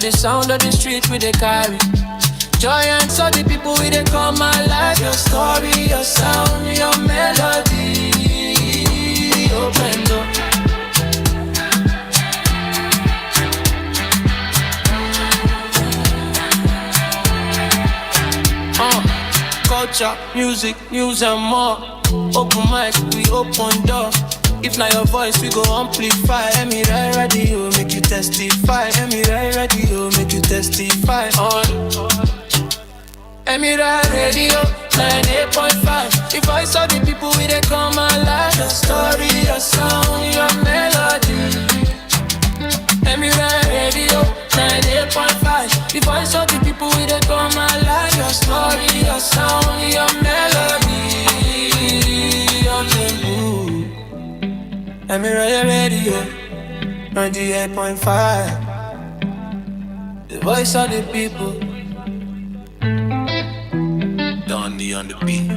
the sound of the street with the carry. Giants are the people with they come alive. Your story, your sound, your melody. Open door. Culture, music, news and more. Open mic, we open door. If not your voice, we go amplify. Emirate radio, make you testify. Emirate radio, make you testify. On Emirate radio, 98.5. The voice of the people with they come alive. Your story, your sound, your melody. Emirate radio, 98.5. The voice of the people with they come alive. Your story, your sound, your melody. Emirate radio, 98.5. The voice of the people. Donny on the beat.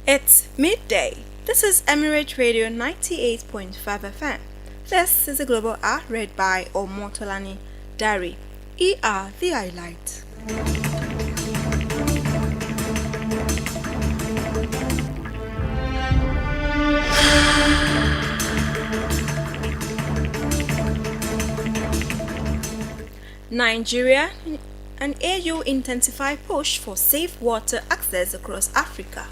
It's midday. This is Emirate Radio 98.5 FM. This is a global hour read by Omotolani Dari. ER the highlight. Nigeria and AU intensify push for safe water access across Africa.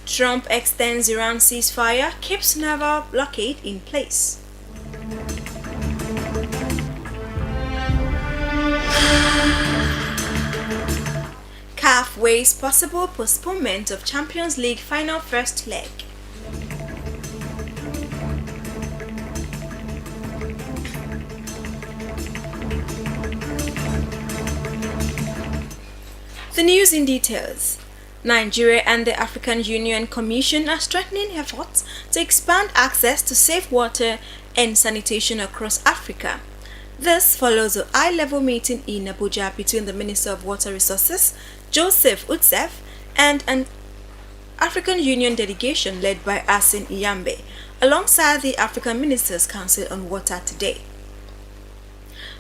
Trump extends Iran ceasefire, keeps naval blockade in place. CAF weighs possible postponement of Champions League final first leg. The news in details. Nigeria and the African Union Commission are strengthening efforts to expand access to safe water and sanitation across Africa. This follows a high-level meeting in Abuja between the Minister of Water Resources, Joseph Utsef, and an African Union delegation led by Asin Iyambe, alongside the African Ministers' Council on Water today.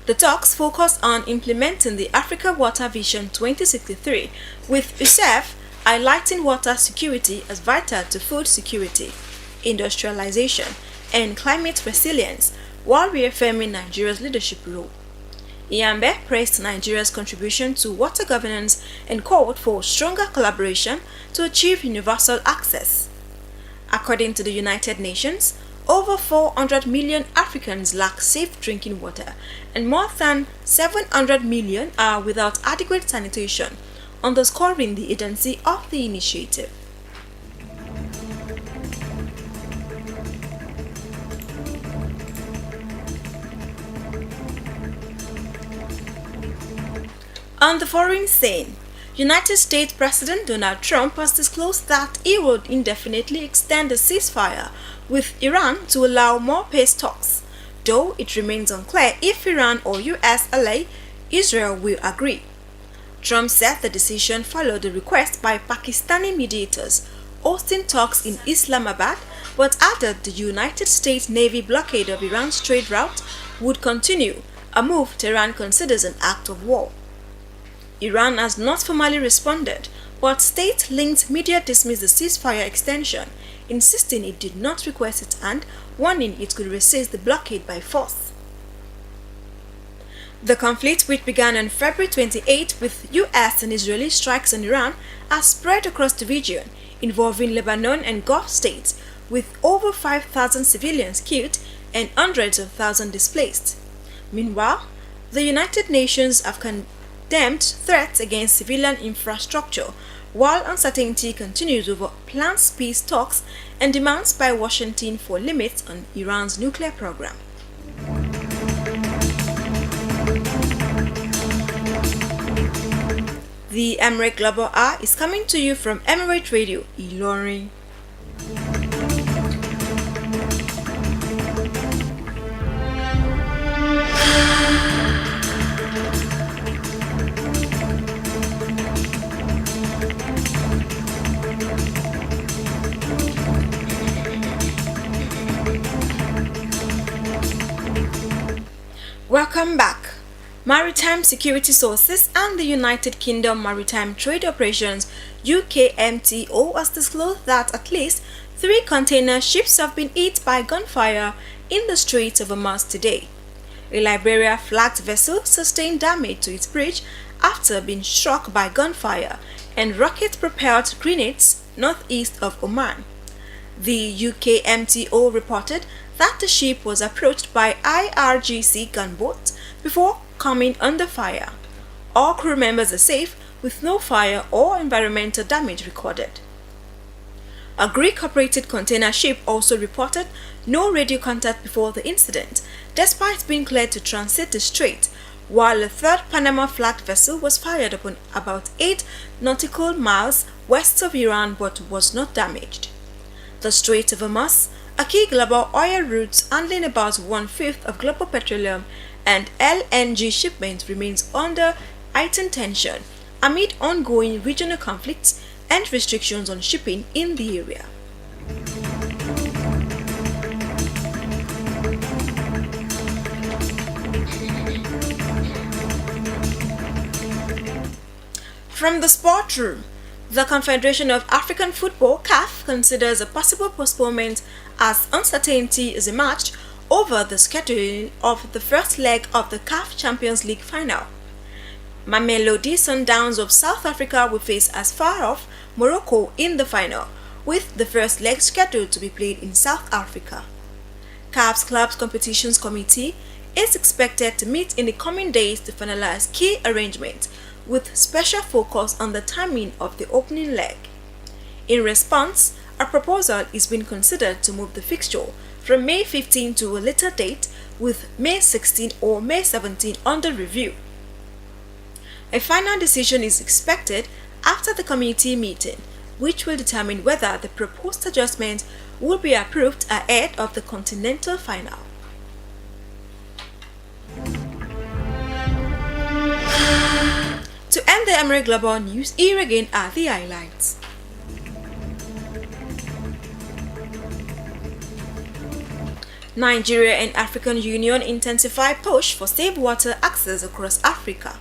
The talks focus on implementing the Africa Water Vision 2063, with USEF highlighting water security as vital to food security, industrialization, and climate resilience, while reaffirming Nigeria's leadership role. Iyambe praised Nigeria's contribution to water governance and called for stronger collaboration to achieve universal access. According to the United Nations, over 400 million Africans lack safe drinking water, and more than 700 million are without adequate sanitation, underscoring the urgency of the initiative. On the foreign scene, United States President Donald Trump has disclosed that he would indefinitely extend the ceasefire with Iran to allow more peace talks, though it remains unclear if Iran or US ally Israel will agree. Trump said the decision followed the request by Pakistani mediators hosting talks in Islamabad, but added the United States Navy blockade of Iran's trade route would continue, a move Tehran considers an act of war. Iran has not formally responded, but state-linked media dismissed the ceasefire extension, insisting it did not request it and warning it could resist the blockade by force. The conflict, which began on February 28 with US and Israeli strikes on Iran, has spread across the region, involving Lebanon and Gulf states, with over 5,000 civilians killed and hundreds of thousands displaced. Meanwhile, the United Nations have condemned threats against civilian infrastructure, while uncertainty continues over planned peace talks and demands by Washington for limits on Iran's nuclear program. The Emirate Global Hour is coming to you from Emirate Radio, Ilorin. Welcome back. Maritime Security Sources and the United Kingdom Maritime Trade Operations UKMTO has disclosed that at least 3 container ships have been hit by gunfire in the Strait of Hormuz today. A Liberia-flagged vessel sustained damage to its bridge after being struck by gunfire and rocket-propelled grenades northeast of Oman. The UKMTO reported that the ship was approached by IRGC gunboats before coming under fire. All crew members are safe, with no fire or environmental damage recorded. A Greek-operated container ship also reported no radio contact before the incident, despite being cleared to transit the strait, while a third Panama-flagged vessel was fired upon about 8 nautical miles west of Iran but was not damaged. The Strait of Hormuz, a key global oil route handling about 1/5 of global petroleum and LNG shipments, remains under heightened tension amid ongoing regional conflicts and restrictions on shipping in the area. From the sport room, the Confederation of African Football (CAF) considers a possible postponement as uncertainty is emerged over the scheduling of the first leg of the CAF Champions League final. Mamelodi Sundowns of South Africa will face as far off Morocco in the final, with the first leg scheduled to be played in South Africa. CAF's Clubs Competitions Committee is expected to meet in the coming days to finalize key arrangements, with special focus on the timing of the opening leg. In response, a proposal is being considered to move the fixture from May 15 to a later date, with May 16 or May 17 under review. A final decision is expected after the committee meeting, which will determine whether the proposed adjustment will be approved ahead of the continental final. To end the Emirate Global News, here again are the highlights. Nigeria and African Union intensify push for safe water access across Africa.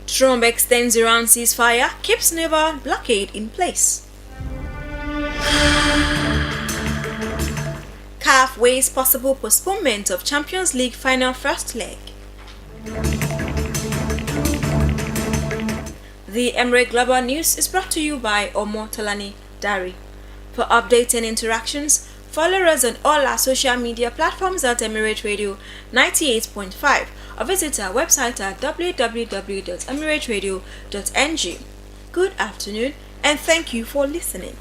Trump extends Iran ceasefire, keeps naval blockade in place. CAF weighs possible postponement of Champions League final first leg. The Emirate Global News is brought to you by Omo Talani Dari. For updates and interactions, follow us on all our social media platforms at Emirate Radio 98.5 or visit our website at www.emirateradio.ng. Good afternoon and thank you for listening.